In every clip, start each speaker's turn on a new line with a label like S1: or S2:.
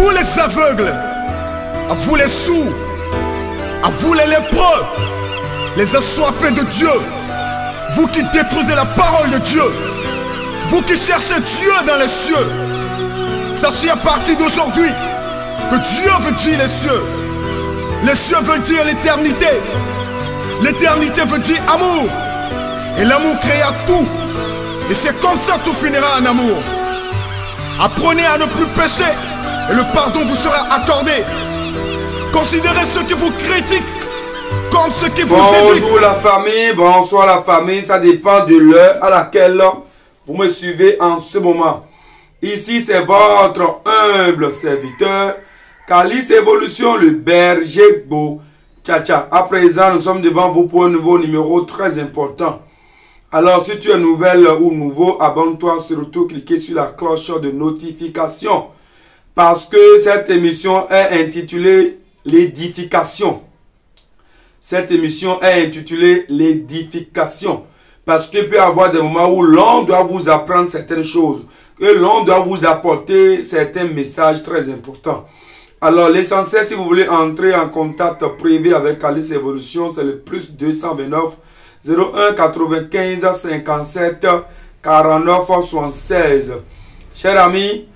S1: vous les aveugles, à vous les sourds, à vous les lépreux, les assoiffés de Dieu, vous qui détruisez la parole de Dieu, vous qui cherchez Dieu dans les cieux, sachez à partir d'aujourd'hui que Dieu veut dire les cieux. Les cieux veulent dire l'éternité. L'éternité veut dire amour. Et l'amour créa tout. Et c'est comme ça que tout finira en amour. Apprenez à ne plus pécher et le pardon vous sera accordé. Considérez ceux qui vous critiquent comme ceux qui vous éduquent.
S2: Bonjour la famille, bonsoir la famille. Ça dépend de l'heure à laquelle vous me suivez en ce moment. Ici c'est votre humble serviteur Calice Evolution, le berger beau. Tcha. À présent, nous sommes devant vous pour un nouveau numéro très important. Alors, si tu es nouvelle ou nouveau, abonne-toi, surtout cliquez sur la cloche de notification. Parce que cette émission est intitulée l'édification. Cette émission est intitulée l'édification. Parce qu'il peut y avoir des moments où l'on doit vous apprendre certaines choses. Que l'on doit vous apporter certains messages très importants. Alors, l'essentiel, si vous voulez entrer en contact privé avec Calice Evolution, c'est le plus 229 01 95 57 49 76. Chers amis,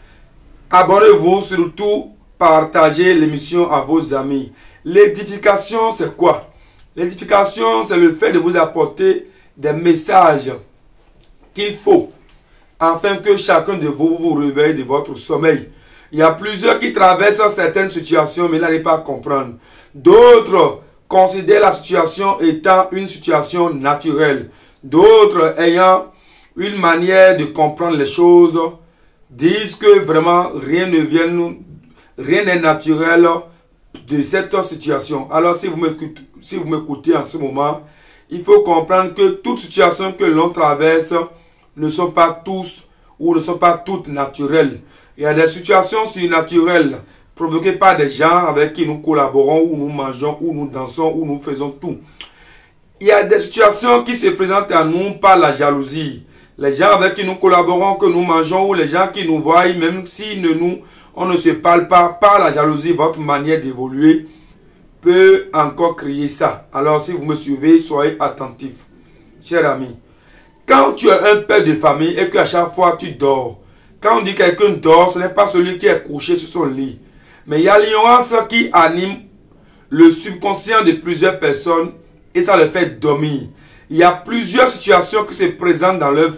S2: abonnez-vous, surtout partagez l'émission à vos amis. L'édification, c'est quoi? L'édification, c'est le fait de vous apporter des messages qu'il faut afin que chacun de vous vous réveille de votre sommeil. Il y a plusieurs qui traversent certaines situations mais n'arrivent pas à comprendre. D'autres considèrent la situation étant une situation naturelle. D'autres ayant une manière de comprendre les choses disent que vraiment rien n'est naturel de cette situation. Alors si vous m'écoutez en ce moment, il faut comprendre que toute situation que l'on traverse ne sont pas tous ou ne sont pas toutes naturelles. Il y a des situations surnaturelles provoquées par des gens avec qui nous collaborons, où nous mangeons, où nous dansons, où nous faisons tout. Il y a des situations qui se présentent à nous par la jalousie. Les gens avec qui nous collaborons, que nous mangeons, ou les gens qui nous voient, même si on ne se parle pas, par la jalousie, votre manière d'évoluer peut encore créer ça. Alors si vous me suivez, soyez attentifs. Chers amis, quand tu es un père de famille et qu'à chaque fois tu dors, quand on dit quelqu'un dort, ce n'est pas celui qui est couché sur son lit. Mais il y a l'ignorance qui anime le subconscient de plusieurs personnes et ça les fait dormir. Il y a plusieurs situations qui se présentent dans leur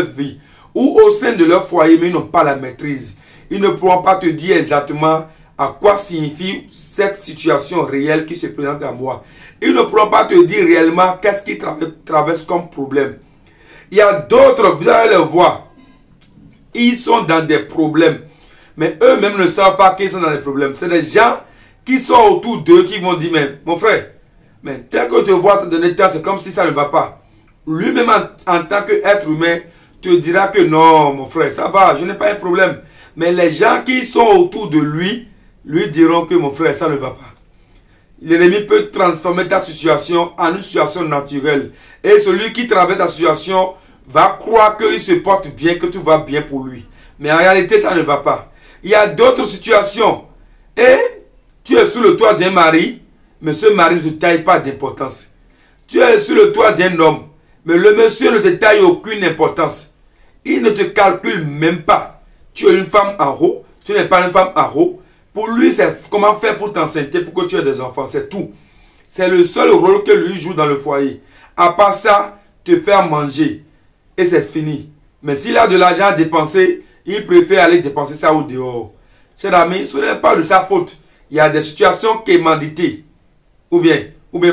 S2: vie ou au sein de leur foyer, mais ils n'ont pas la maîtrise. Ils ne pourront pas te dire exactement à quoi signifie cette situation réelle qui se présente à moi. Ils ne pourront pas te dire réellement qu'est-ce qui traverse comme problème. Il y a d'autres, vous allez le voir. Ils sont dans des problèmes. Mais eux-mêmes ne savent pas qu'ils sont dans des problèmes. C'est des gens qui sont autour d'eux qui vont dire, mais mon frère, mais tel que tu vois te donner temps, c'est comme si ça ne va pas. Lui-même en tant qu'être humain, te dira que non, mon frère, ça va, je n'ai pas un problème. Mais les gens qui sont autour de lui, lui diront que mon frère, ça ne va pas. L'ennemi peut transformer ta situation en une situation naturelle. Et celui qui traverse ta situation va croire qu'il se porte bien, que tout va bien pour lui. Mais en réalité, ça ne va pas. Il y a d'autres situations. Et tu es sous le toit d'un mari, mais ce mari ne te taille pas d'importance. Tu es sur le toit d'un homme, mais le monsieur ne te taille aucune importance. Il ne te calcule même pas. Tu es une femme en haut, tu n'es pas une femme en haut. Pour lui, c'est comment faire pour t'enceinte, pour que tu aies des enfants. C'est tout. C'est le seul rôle que lui joue dans le foyer. À part ça, te faire manger. Et c'est fini. Mais s'il a de l'argent à dépenser, il préfère aller dépenser ça au dehors. Chers amis, ce n'est pas de sa faute. Il y a des situations commanditées. Ou bien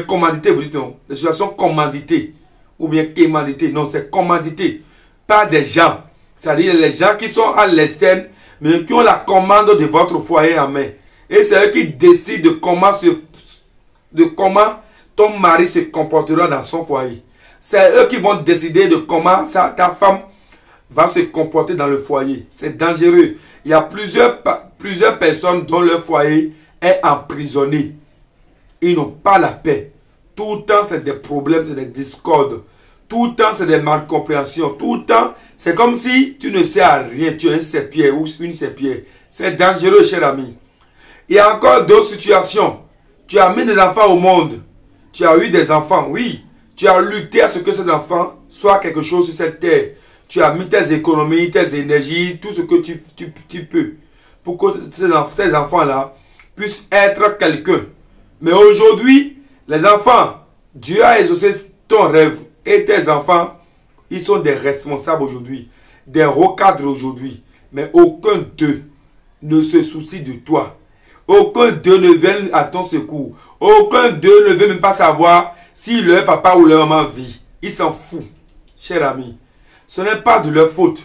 S2: commanditées, vous dites non. Des situations commanditées. Ou bien commanditées. Non, c'est commandité. Pas des gens. C'est-à-dire les gens qui sont à l'externe, mais qui ont la commande de votre foyer en main. Et c'est eux qui décident de comment ton mari se comportera dans son foyer. C'est eux qui vont décider de comment ta femme va se comporter dans le foyer. C'est dangereux. Il y a plusieurs personnes dont leur foyer est emprisonné. Ils n'ont pas la paix. Tout le temps, c'est des problèmes, c'est des discordes. Tout le temps, c'est des malcompréhensions. Tout le temps, c'est comme si tu ne sais à rien. Tu es un serpier ou une serpière. C'est dangereux, cher ami. Il y a encore d'autres situations. Tu as mis des enfants au monde. Tu as eu des enfants, oui. Tu as lutté à ce que ces enfants soient quelque chose sur cette terre. Tu as mis tes économies, tes énergies, tout ce que tu peux pour que ces enfants-là puissent être quelqu'un. Mais aujourd'hui, les enfants, Dieu a exaucé ton rêve et tes enfants, ils sont des responsables aujourd'hui, des recadres aujourd'hui. Mais aucun d'eux ne se soucie de toi. Aucun d'eux ne vient à ton secours. Aucun d'eux ne veut même pas savoir si leur papa ou leur maman vit. Ils s'en foutent, cher ami. Ce n'est pas de leur faute.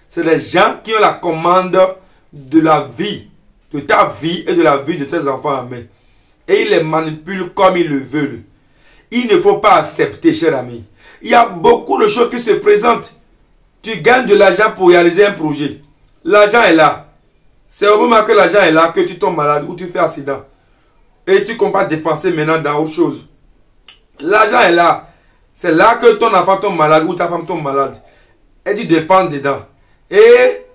S2: C'est les gens qui ont la commande de la vie, de ta vie et de la vie de tes enfants en main. Et ils les manipulent comme ils le veulent. Il ne faut pas accepter, cher ami. Il y a beaucoup de choses qui se présentent. Tu gagnes de l'argent pour réaliser un projet. L'argent est là. C'est au moment que l'argent est là que tu tombes malade ou tu fais accident. Et tu ne comptes pas dépenser maintenant dans autre chose. L'argent est là. C'est là que ton enfant tombe malade ou ta femme tombe malade. Et tu dépenses dedans. Et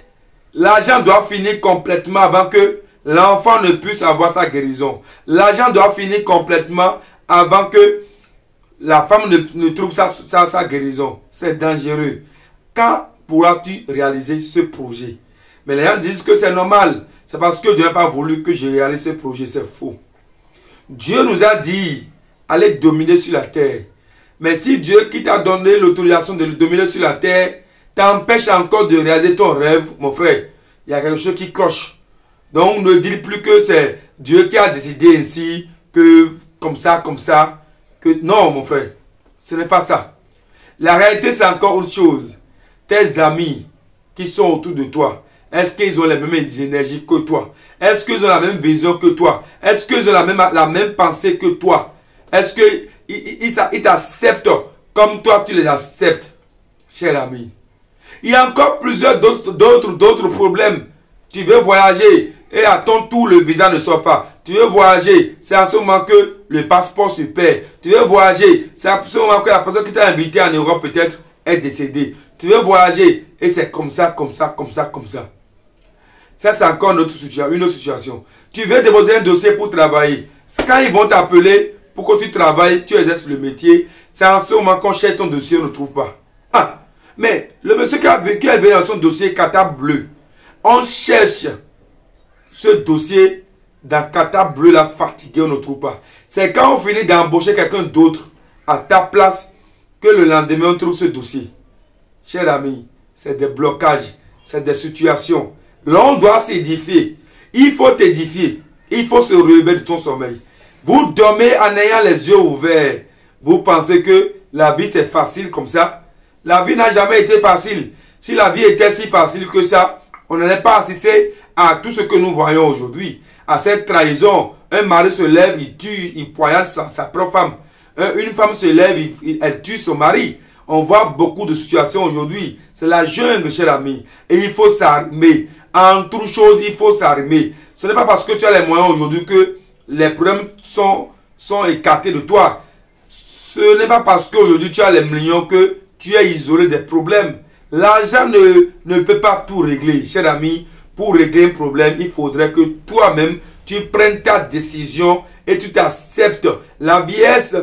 S2: l'argent doit finir complètement avant que l'enfant ne puisse avoir sa guérison. L'argent doit finir complètement avant que la femme ne trouve sa guérison. C'est dangereux. Quand pourras-tu réaliser ce projet? Mais les gens disent que c'est normal. C'est parce que Dieu n'a pas voulu que je réalise ce projet. C'est faux. Dieu nous a dit, allez dominer sur la terre. Mais si Dieu qui t'a donné l'autorisation de dominer sur la terre, t'empêche encore de réaliser ton rêve, mon frère, il y a quelque chose qui cloche. Donc ne dis plus que c'est Dieu qui a décidé ainsi, que comme ça, que non, mon frère, ce n'est pas ça. La réalité, c'est encore autre chose. Tes amis qui sont autour de toi, est-ce qu'ils ont les mêmes énergies que toi? Est-ce qu'ils ont la même vision que toi? Est-ce qu'ils ont la même pensée que toi? Est-ce qu'ils t'acceptent comme toi tu les acceptes, cher ami? Il y a encore plusieurs d'autres problèmes. Tu veux voyager et à ton tour le visa ne sort pas. Tu veux voyager, c'est en ce moment que le passeport se perd. Tu veux voyager, c'est en ce moment que la personne qui t'a invité en Europe peut-être est décédée. Tu veux voyager et c'est comme ça. Ça, c'est encore une autre situation. Tu veux déposer un dossier pour travailler. Quand ils vont t'appeler pour que tu travailles, tu exerces le métier, c'est en ce moment qu'on cherche ton dossier, on ne trouve pas. Ah, mais le monsieur qui a vécu dans son dossier Kata bleu, on cherche ce dossier dans Kata bleu, là, fatigué, on ne trouve pas. C'est quand on finit d'embaucher quelqu'un d'autre à ta place que le lendemain, on trouve ce dossier. Cher ami, c'est des blocages, c'est des situations. L'on doit s'édifier. Il faut t'édifier. Il faut se relever de ton sommeil. Vous dormez en ayant les yeux ouverts. Vous pensez que la vie c'est facile comme ça? La vie n'a jamais été facile. Si la vie était si facile que ça, on n'allait pas assister à tout ce que nous voyons aujourd'hui. À cette trahison, un mari se lève, il tue, il poignarde sa propre femme. Une femme se lève, elle tue son mari. On voit beaucoup de situations aujourd'hui. C'est la jungle, cher ami. Et il faut s'armer. En toute chose, il faut s'armer. Ce n'est pas parce que tu as les moyens aujourd'hui que les problèmes sont écartés de toi. Ce n'est pas parce qu'aujourd'hui tu as les millions que tu es isolé des problèmes. L'argent ne peut pas tout régler, cher ami. Pour régler un problème, il faudrait que toi-même, tu prennes ta décision et tu t'acceptes. La vieillesse,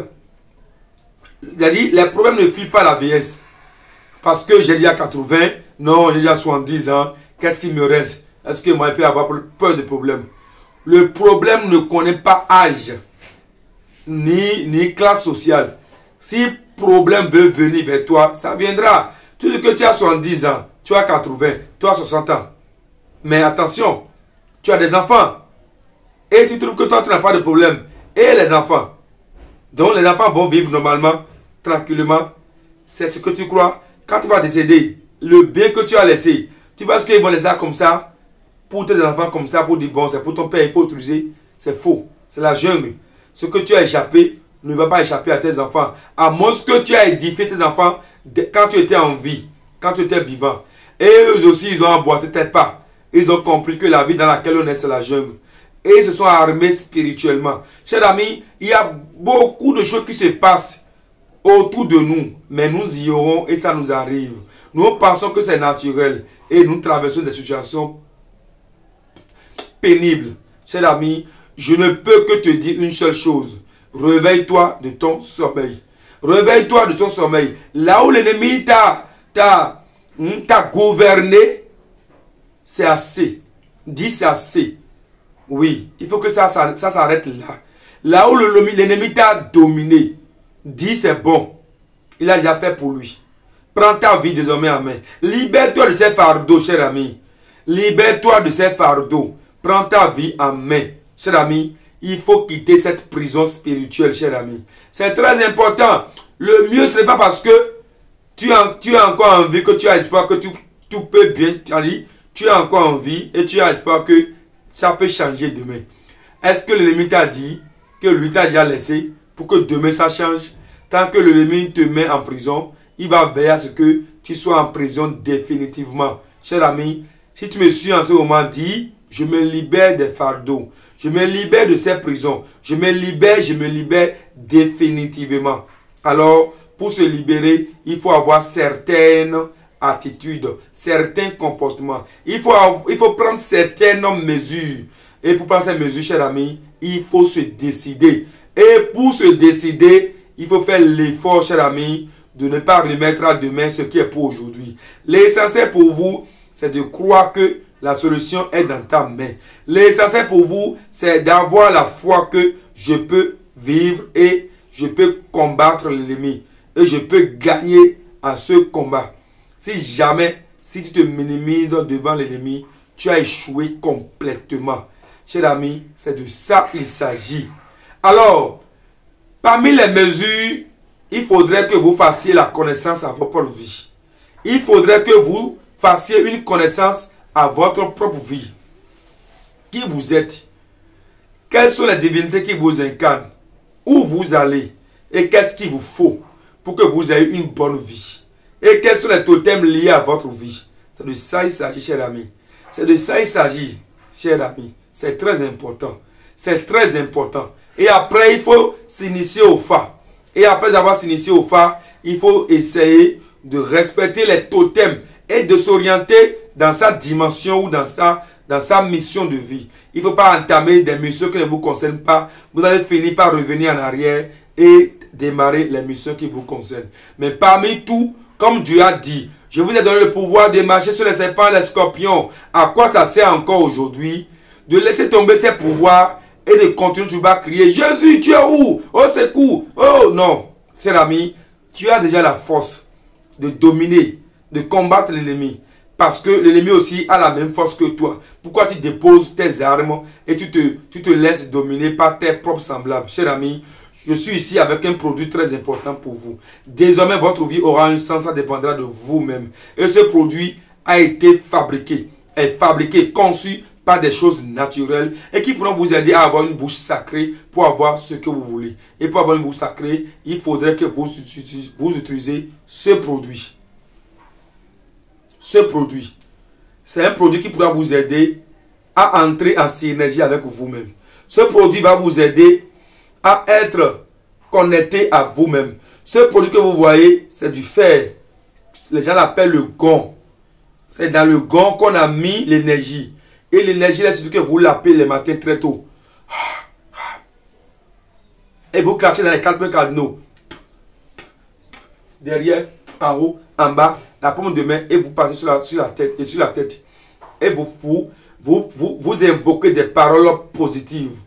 S2: les problèmes ne fuient pas la vieillesse. Parce que j'ai déjà 80, non, j'ai déjà 70 ans. Qu'est-ce qui me reste? Est-ce que moi, je peux avoir peur de problème? Le problème ne connaît pas âge, ni classe sociale. Si problème veut venir vers toi, ça viendra. Tu dis que tu as 70 ans, tu as 80, tu as 60 ans. Mais attention, tu as des enfants. Et tu trouves que toi, tu n'as pas de problème. Et les enfants. Donc les enfants vont vivre normalement, tranquillement. C'est ce que tu crois. Quand tu vas décéder, le bien que tu as laissé, tu penses qu'ils vont laisser ça comme ça, pour tes enfants comme ça, pour dire bon, c'est pour ton père, il faut utiliser. C'est faux. C'est la jungle. Ce que tu as échappé ne va pas échapper à tes enfants. À moins que tu as édifié tes enfants quand tu étais en vie, quand tu étais vivant. Et eux aussi, ils ont emboîté tes pas. Ils ont compris que la vie dans laquelle on est, c'est la jungle. Et ils se sont armés spirituellement. Chers amis, il y a beaucoup de choses qui se passent autour de nous, mais nous y aurons et ça nous arrive. Nous pensons que c'est naturel et nous traversons des situations pénibles. Cher ami, je ne peux que te dire une seule chose. Réveille-toi de ton sommeil. Réveille-toi de ton sommeil. Là où l'ennemi t'a gouverné, c'est assez. Dis c'est assez. Oui, il faut que ça s'arrête là. Là où l'ennemi t'a dominé, dis c'est bon. Il a déjà fait pour lui. Prends ta vie désormais en main. Libère-toi de ces fardeaux, cher ami. Libère-toi de ces fardeaux. Prends ta vie en main. Cher ami, il faut quitter cette prison spirituelle, cher ami. C'est très important. Le mieux, ce n'est pas parce que tu as encore envie, que tu as espoir que tout peut bien aller. Tu as encore envie et tu as espoir que ça peut changer demain. Est-ce que l'ennemi t'a dit que lui t'a déjà laissé pour que demain ça change? Tant que l'ennemi te met en prison, il va veiller à ce que tu sois en prison définitivement. Cher ami, si tu me suis en ce moment, dis, je me libère des fardeaux. Je me libère de ces prisons. Je me libère définitivement. Alors, pour se libérer, il faut avoir certaines attitudes, certains comportements. Il faut prendre certaines mesures. Et pour prendre ces mesures, cher ami, il faut se décider. Et pour se décider, il faut faire l'effort, cher ami, de ne pas remettre à demain ce qui est pour aujourd'hui. L'essentiel pour vous, c'est de croire que la solution est dans ta main. L'essentiel pour vous, c'est d'avoir la foi que je peux vivre et je peux combattre l'ennemi. Et je peux gagner à ce combat. Si tu te minimises devant l'ennemi, tu as échoué complètement. Cher ami, c'est de ça qu'il s'agit. Alors, parmi les mesures, il faudrait que vous fassiez la connaissance à votre propre vie. Il faudrait que vous fassiez une connaissance à votre propre vie. Qui vous êtes? Quelles sont les divinités qui vous incarnent? Où vous allez? Et qu'est-ce qu'il vous faut pour que vous ayez une bonne vie? Et quels sont les totems liés à votre vie? C'est de ça qu'il s'agit, cher ami. C'est de ça qu'il s'agit, cher ami. C'est très important. C'est très important. Et après, il faut s'initier au phare. Et après avoir s'initié au phare, il faut essayer de respecter les totems et de s'orienter dans sa dimension ou dans sa mission de vie. Il ne faut pas entamer des missions qui ne vous concernent pas. Vous allez finir par revenir en arrière et démarrer les missions qui vous concernent. Mais parmi tout, comme Dieu a dit, je vous ai donné le pouvoir de marcher sur les serpents et les scorpions. À quoi ça sert encore aujourd'hui? De laisser tomber ces pouvoirs et de continuer toujours à crier, Jésus, tu es où? Oh, secours! Oh, non. Cher ami, tu as déjà la force de dominer, de combattre l'ennemi. Parce que l'ennemi aussi a la même force que toi. Pourquoi tu déposes tes armes et tu te laisses dominer par tes propres semblables? Cher ami, je suis ici avec un produit très important pour vous. Désormais, votre vie aura un sens, ça dépendra de vous-même. Et ce produit a été fabriqué, conçu par des choses naturelles et qui pourront vous aider à avoir une bouche sacrée pour avoir ce que vous voulez. Et pour avoir une bouche sacrée, il faudrait que vous utilisez ce produit. Ce produit, c'est un produit qui pourra vous aider à entrer en synergie avec vous-même. Ce produit va vous aider à être connecté à vous-même. Ce produit que vous voyez, c'est du fer. Les gens l'appellent le gond. C'est dans le gond qu'on a mis l'énergie. Et l'énergie, là, c'est que vous l'appelez les matins très tôt. Et vous cachez dans les 4 cardinaux. Derrière, en haut, en bas, la paume de main, et vous passez sur la tête et sur la tête. Et vous invoquez des paroles positives.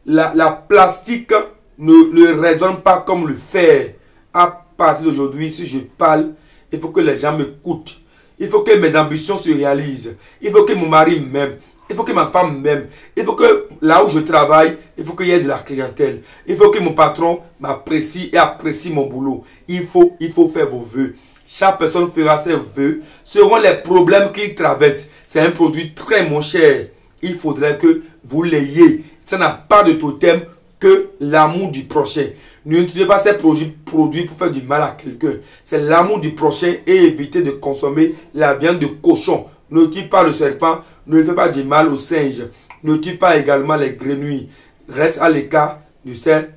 S2: La plastique ne résonne pas comme le fer. À partir d'aujourd'hui, si je parle, il faut que les gens m'écoutent. Il faut que mes ambitions se réalisent. Il faut que mon mari m'aime. Il faut que ma femme m'aime. Il faut que là où je travaille, il faut qu'il y ait de la clientèle. Il faut que mon patron m'apprécie et apprécie mon boulot. Il faut faire vos vœux. Chaque personne fera ses vœux. Seront les problèmes qu'il traverse. C'est un produit très mon cher. Il faudrait que vous l'ayez. Ça n'a pas de totem que l'amour du prochain. N'utilisez pas ces produits pour faire du mal à quelqu'un. C'est l'amour du prochain et évitez de consommer la viande de cochon. Ne tue pas le serpent, ne fais pas du mal aux singes. Ne tue pas également les grenouilles. Reste à l'écart de ces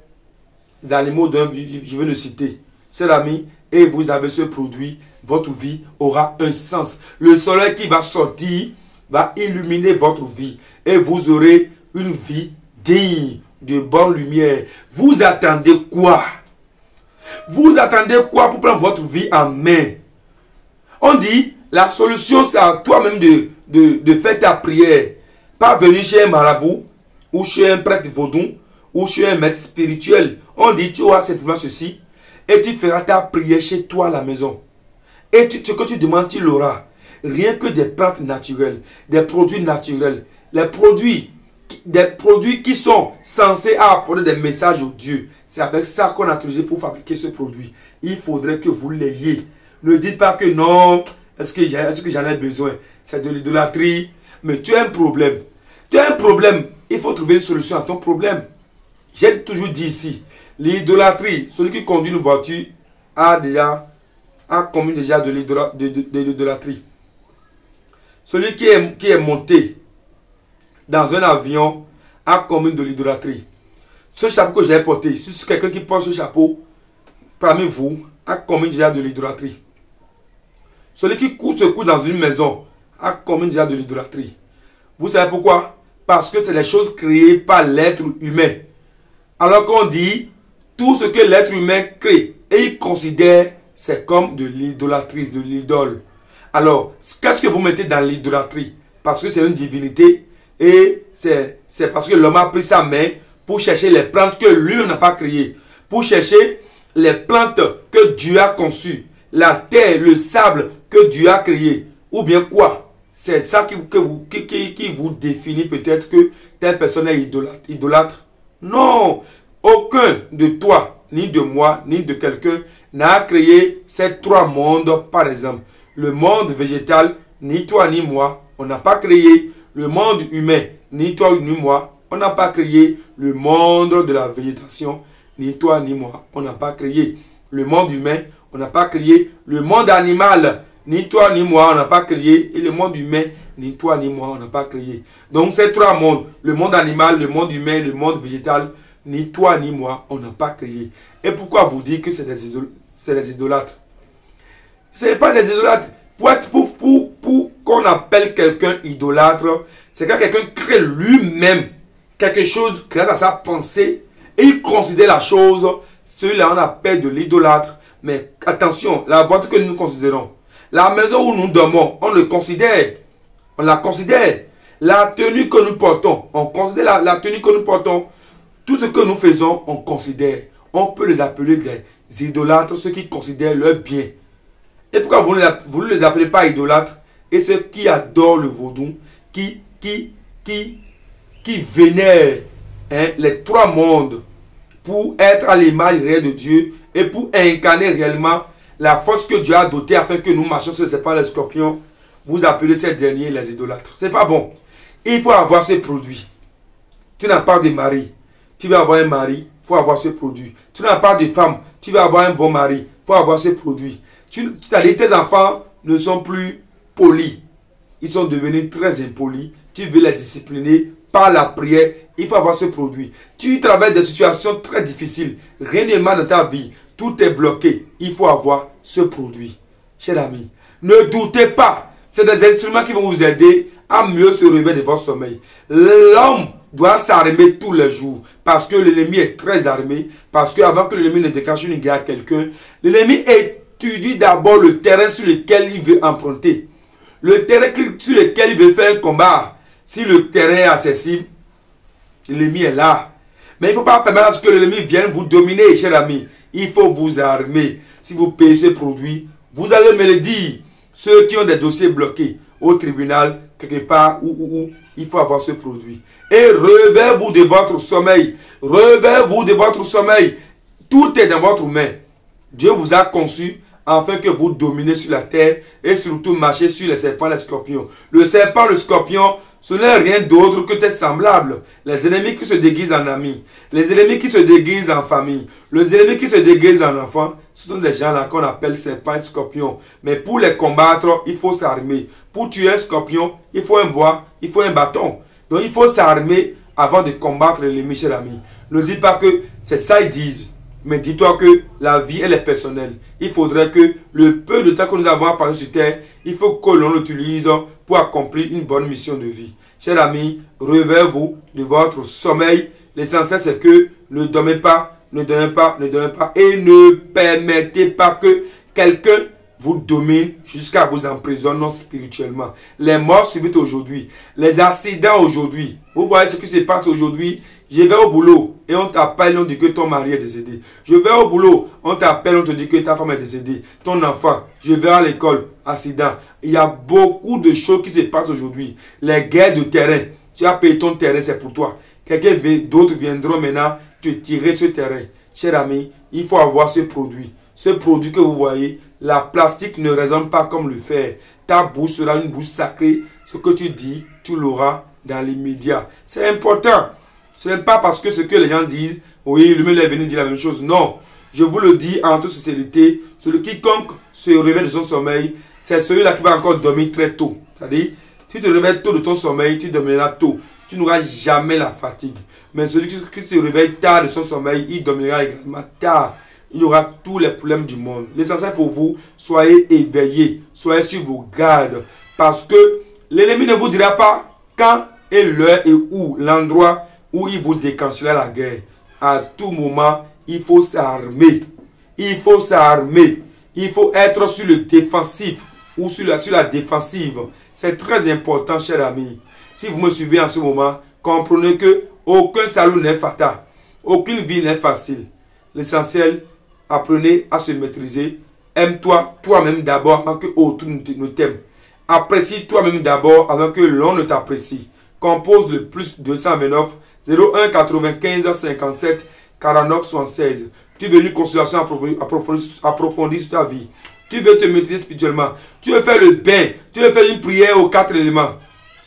S2: animaux dont je vais le citer. cher ami, et vous avez ce produit, votre vie aura un sens. Le soleil qui va sortir va illuminer votre vie et vous aurez une vie digne de bonne lumière. Vous attendez quoi? Vous attendez quoi pour prendre votre vie en main? On dit, la solution c'est à toi-même de faire ta prière. Pas venir chez un marabout, ou chez un prêtre vaudou, ou chez un maître spirituel. On dit, tu auras simplement ceci, et tu feras ta prière chez toi à la maison. Et ce que tu demandes, tu l'auras. Rien que des plantes naturelles, des produits naturels. Des produits qui sont censés apporter des messages au Dieu. C'est avec ça qu'on a utilisé pour fabriquer ce produit. Il faudrait que vous l'ayez. Ne dites pas que non, est-ce que j'en ai besoin? C'est de l'idolâtrie. Mais tu as un problème. Tu as un problème. Il faut trouver une solution à ton problème. J'ai toujours dit ici, l'idolâtrie, celui qui conduit une voiture a commis déjà de l'idolâtrie. Celui qui est monté dans un avion a commis de l'idolâtrie. Ce chapeau que j'ai porté, si c'est quelqu'un qui porte ce chapeau, parmi vous, a commis déjà de l'idolâtrie. Celui qui se couche dans une maison a commis déjà de l'idolâtrie. Vous savez pourquoi? Parce que c'est les choses créées par l'être humain. Alors qu'on dit, tout ce que l'être humain crée et il considère, c'est comme de l'idolâtrie, de l'idole. Alors, qu'est-ce que vous mettez dans l'idolâtrie? Parce que c'est une divinité et c'est parce que l'homme a pris sa main pour chercher les plantes que lui n'a pas créées. Pour chercher les plantes que Dieu a conçues. La terre, le sable que Dieu a créé. Ou bien quoi? C'est ça qui vous définit peut-être que telle personne est idolâtre. Non, aucun de toi, ni de moi, ni de quelqu'un n'a créé ces trois mondes, par exemple. Le monde végétal, ni toi ni moi, on n'a pas créé. Le monde humain, ni toi ni moi, on n'a pas créé. Le monde de la végétation, ni toi ni moi, on n'a pas créé. Le monde humain, on n'a pas créé. Le monde animal, ni toi ni moi, on n'a pas créé. Et le monde humain, ni toi ni moi, on n'a pas créé. Donc ces trois mondes, le monde animal, le monde humain, le monde végétal, ni toi ni moi, on n'a pas créé. Et pourquoi vous dites que c'est des idolâtres? Ce n'est pas des idolâtres. Pour qu'on appelle quelqu'un idolâtre, c'est quand quelqu'un crée lui-même quelque chose grâce à sa pensée et il considère la chose, celui-là on appelle de l'idolâtre. Mais attention, la voiture que nous considérons, la maison où nous dormons, on le considère. On la considère. La tenue que nous portons, on considère la tenue que nous portons. Tout ce que nous faisons, on considère. On peut les appeler des idolâtres, ceux qui considèrent leur bien. Et pourquoi vous ne les appelez pas idolâtres? Et ceux qui adorent le vaudou, qui vénèrent les trois mondes pour être à l'image réelle de Dieu et pour incarner réellement la force que Dieu a dotée afin que nous marchions sur les serpents et les scorpions, vous appelez ces derniers les idolâtres. C'est pas bon. Il faut avoir ces produits. Tu n'as pas de mari, tu vas avoir un mari, il faut avoir ce produit. Tu n'as pas de femme, tu vas avoir un bon mari, il faut avoir ce produit. Tes enfants ne sont plus polis. Ils sont devenus très impolis. Tu veux les discipliner par la prière. Il faut avoir ce produit. Tu traverses des situations très difficiles. Rien n'est mal dans ta vie. Tout est bloqué. Il faut avoir ce produit. Cher ami, ne doutez pas. C'est des instruments qui vont vous aider à mieux se relever de votre sommeil. L'homme doit s'armer tous les jours. Parce que l'ennemi est très armé. Parce qu'avant que l'ennemi ne déclenche une guerre à quelqu'un, l'ennemi étudie d'abord le terrain sur lequel il veut emprunter. Le terrain sur lequel il veut faire un combat. Si le terrain est accessible, l'ennemi est là. Mais il ne faut pas permettre à ce que l'ennemi vienne vous dominer, cher ami. Il faut vous armer. Si vous payez ces produits, vous allez me le dire. Ceux qui ont des dossiers bloqués au tribunal, quelque part où il faut avoir ce produit. Et réveillez-vous de votre sommeil. Réveillez-vous de votre sommeil. Tout est dans votre main. Dieu vous a conçu afin que vous dominez sur la terre et surtout marchez sur les serpents et les scorpions. Le serpent, le scorpion, ce n'est rien d'autre que tes semblables. Les ennemis qui se déguisent en amis, les ennemis qui se déguisent en famille, les ennemis qui se déguisent en enfants, ce sont des gens-là qu'on appelle serpents et scorpions. Mais pour les combattre, il faut s'armer. Pour tuer un scorpion, il faut un bois, il faut un bâton. Donc il faut s'armer avant de combattre l'ennemi, cher ami. Ne dites pas que c'est ça ils disent. Mais dis-toi que la vie, elle est personnelle. Il faudrait que le peu de temps que nous avons à passer sur terre, il faut que l'on l'utilise pour accomplir une bonne mission de vie. Chers amis, réveillez-vous de votre sommeil. L'essentiel, c'est que ne dormez pas, ne dormez pas, ne dormez pas. Et ne permettez pas que quelqu'un vous domine jusqu'à vous emprisonner spirituellement. Les morts subites aujourd'hui, les accidents aujourd'hui. Vous voyez ce qui se passe aujourd'hui. Je vais au boulot et on t'appelle, on dit que ton mari est décédé. Je vais au boulot, on t'appelle, on te dit que ta femme est décédée. Ton enfant, je vais à l'école, accident. Il y a beaucoup de choses qui se passent aujourd'hui. Les guerres de terrain. Tu as payé ton terrain, c'est pour toi. Quelqu'un d'autre viendront maintenant te tirer ce terrain. Cher ami, il faut avoir ce produit. Ce produit que vous voyez, la plastique ne résonne pas comme le fer. Ta bouche sera une bouche sacrée. Ce que tu dis, tu l'auras dans l'immédiat. C'est important. Ce n'est pas parce que ce que les gens disent, oui, le même est venu dire la même chose. Non, je vous le dis en toute sincérité, quiconque se réveille de son sommeil, c'est celui-là qui va encore dormir très tôt. C'est-à-dire, si tu te réveilles tôt de ton sommeil, tu dormiras tôt. Tu n'auras jamais la fatigue. Mais celui qui se réveille tard de son sommeil, il dormira également tard. Il y aura tous les problèmes du monde. L'essentiel pour vous, soyez éveillés, soyez sur vos gardes. Parce que l'ennemi ne vous dira pas quand et l'heure et où, l'endroit où il vous déclenchera la guerre. À tout moment, il faut s'armer. Il faut s'armer. Il faut être sur le défensif ou sur la défensive. C'est très important, chers amis. Si vous me suivez en ce moment, comprenez que aucun salut n'est fatal. Aucune vie n'est facile. L'essentiel, apprenez à se maîtriser. Aime-toi toi-même d'abord avant que autrui ne t'aime. Apprécie toi-même d'abord avant que l'on ne t'apprécie. Compose le plus 229 01 95 57 49 76. Tu veux une consultation approfondie sur ta vie. Tu veux te maîtriser spirituellement. Tu veux faire le bain. Tu veux faire une prière aux 4 éléments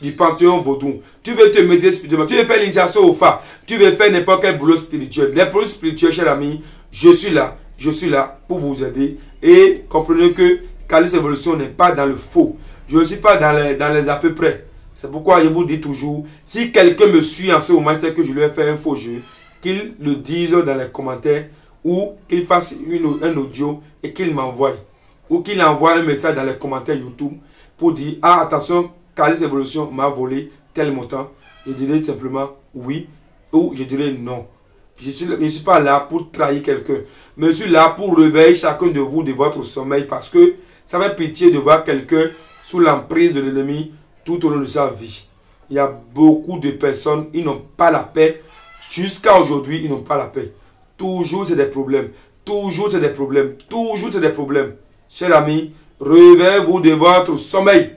S2: du panthéon vaudou. Tu veux te maîtriser spirituellement. Tu veux faire l'initiation au phare. Tu veux faire n'importe quel boulot spirituel. Les boulots spirituels, chers amis, je suis là. Je suis là pour vous aider. Et comprenez que Calis Evolution n'est pas dans le faux. Je ne suis pas dans les à peu près. C'est pourquoi je vous dis toujours, si quelqu'un me suit en ce moment, c'est que je lui ai fait un faux jeu, qu'il le dise dans les commentaires ou qu'il fasse un audio et qu'il m'envoie. Ou qu'il envoie un message dans les commentaires YouTube pour dire, ah attention, Calis Evolution m'a volé tel montant. Je dirais simplement oui ou je dirais non. Je ne suis pas là pour trahir quelqu'un, mais je suis là pour réveiller chacun de vous de votre sommeil parce que ça fait pitié de voir quelqu'un sous l'emprise de l'ennemi tout au long de sa vie. Il y a beaucoup de personnes, ils n'ont pas la paix. Jusqu'à aujourd'hui, ils n'ont pas la paix. Toujours, c'est des problèmes. Toujours, c'est des problèmes. Toujours, c'est des problèmes. Chers amis, réveillez-vous de votre sommeil.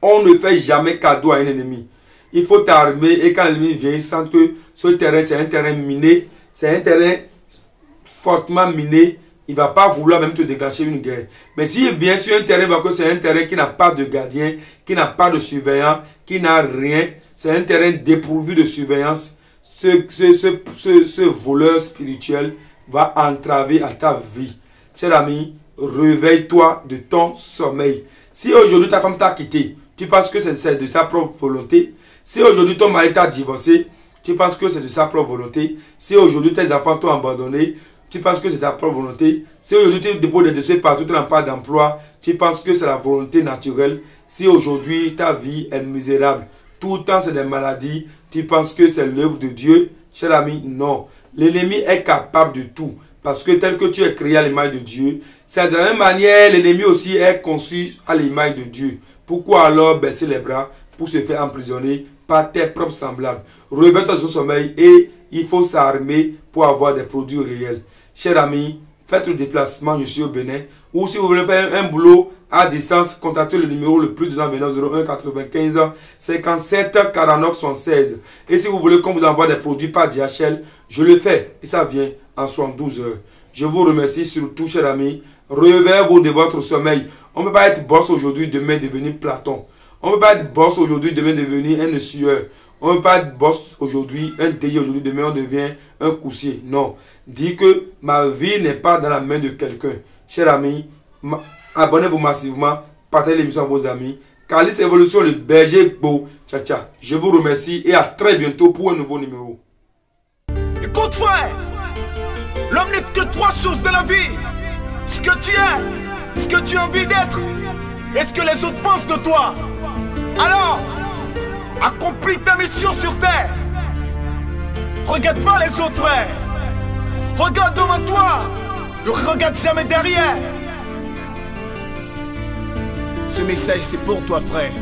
S2: On ne fait jamais cadeau à un ennemi. Il faut t'armer et quand l'ennemi vient, il sent que ce terrain, c'est un terrain miné. C'est un terrain fortement miné. Il ne va pas vouloir même te déclencher une guerre. Mais s'il vient sur un terrain, il va que c'est un terrain qui n'a pas de gardien, qui n'a pas de surveillant, qui n'a rien. C'est un terrain dépourvu de surveillance. Ce voleur spirituel va entraver à ta vie. Cher ami, réveille-toi de ton sommeil. Si aujourd'hui ta femme t'a quitté, tu penses que c'est de sa propre volonté. Si aujourd'hui ton mari t'a divorcé, tu penses que c'est de sa propre volonté. Si aujourd'hui tes enfants t'ont abandonné, tu penses que c'est sa propre volonté. Si aujourd'hui tu déposes des dossiers partout, tu n'as pas d'emploi, tu penses que c'est la volonté naturelle. Si aujourd'hui ta vie est misérable, tout le temps c'est des maladies, tu penses que c'est l'œuvre de Dieu. Cher ami, non. L'ennemi est capable de tout. Parce que tel que tu es créé à l'image de Dieu, c'est de la même manière, l'ennemi aussi est conçu à l'image de Dieu. Pourquoi alors baisser les bras pour se faire emprisonner par tes propres semblables? Réveille-toi de ton sommeil et il faut s'armer pour avoir des produits réels. Chers amis, faites le déplacement, je suis au Bénin. Ou si vous voulez faire un boulot à distance, contactez le numéro le plus 229 01 95 57 49 76. Et si vous voulez qu'on vous envoie des produits par DHL, je le fais. Et ça vient en 72 heures. Je vous remercie surtout, chers amis. Réveillez-vous de votre sommeil. On ne peut pas être boss aujourd'hui, demain devenir Platon. On ne peut pas être boss aujourd'hui, demain devenir un sueur. On ne peut pas être boss aujourd'hui, un DJ aujourd'hui, demain on devient un coussier. Non. Dis que ma vie n'est pas dans la main de quelqu'un. Chers amis, abonnez-vous massivement, partagez l'émission à vos amis. Calis Evolution, le berger beau. Ciao, ciao. Je vous remercie et à très bientôt pour un nouveau numéro.
S1: Écoute frère, l'homme n'est mérites que trois choses de la vie. Ce que tu es, ce que tu as envie d'être, et ce que les autres pensent de toi. Alors, accomplis ta mission sur terre. Regarde pas les autres, frère. Regarde devant toi. Ne regarde jamais derrière. Ce message, c'est pour toi, frère.